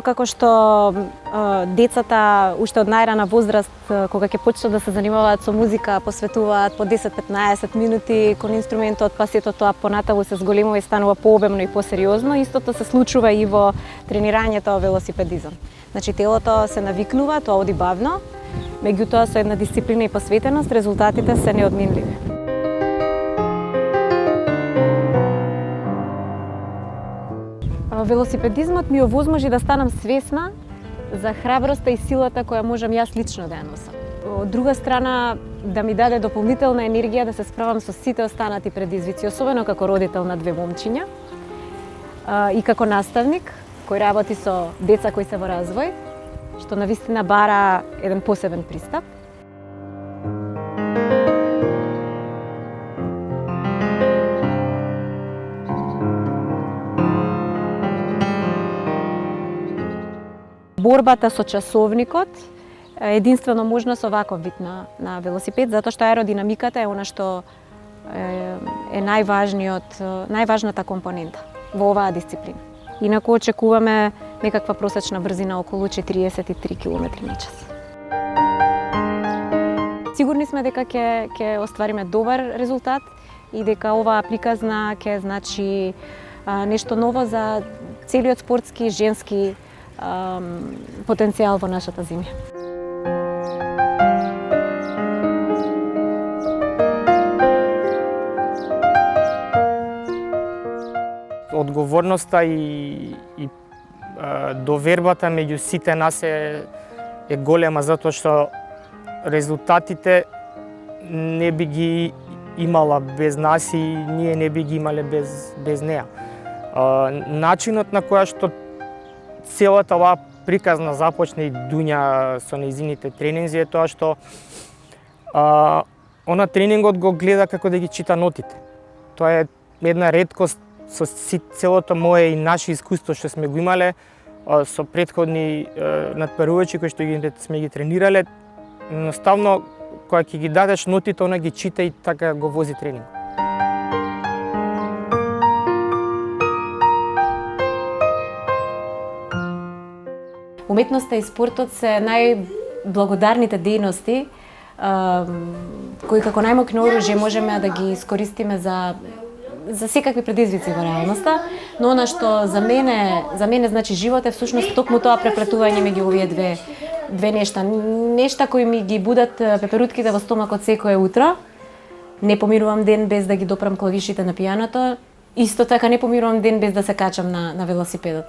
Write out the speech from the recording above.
како што децата уште од најрана возраст, кога ќе почнат да се занимаваат со музика, посветуваат по 10-15 минути кон инструментот, па сето тоа понатаму се зголемува и станува пообемно и посериозно, истото се случува и во тренирањето велосипедизам. Значи телото се навикнува, тоа оди бавно, меѓутоа со една дисциплина и посветеност резултатите се неодменливи. Велосипедизмот ми овозможи да станам свесна за храброста и силата која можам јас лично да ја носам. Од друга страна, да ми даде дополнителна енергија да се справам со сите останати предизвици, особено како родител на две момчиња и како наставник кој работи со деца кои се во развој, што навистина бара еден посебен пристап. Борбата со часовникот е единствено можна со ваков вид на велосипед, затоа што аеродинамиката е она што е најважната компонента во оваа дисциплина. Инаку очекуваме некаква просечна брзина околу 43 км на час. Сигурни сме дека ќе оствариме добар резултат и дека оваа приказна ќе значи нешто ново за целиот спортски женски потенцијал во нашата земја. Одговорноста и довербата меѓу сите нас е голема, затоа што резултатите не би ги имала без нас и ние не би ги имале без неа. Начинот на која што целата оваа приказна започна и дуња со нејзините тренинзи е тоа што она тренингот го гледа како да ги чита нотите. Тоа е една реткост со целото мое и наше искуство што сме го имале со претходни надпреварувачи кои што сме ги тренирале. Едноставно, кога ќе ги дадеш нотите, она ги чита и така го вози тренинг. Уметноста и спортот се најблагодарните дејности кои како најмокно оружје можеме да ги искористиме за секакви предизвици во реалноста, но она што за мене значи живот е всушност токму тоа преплетување меѓу овие две нешта. Нешта кои ми ги будат пеперутките во стомакот секое утро. Не помирувам ден без да ги допрам клавишите на пијаното. Исто така не помирувам ден без да се качам на велосипедот.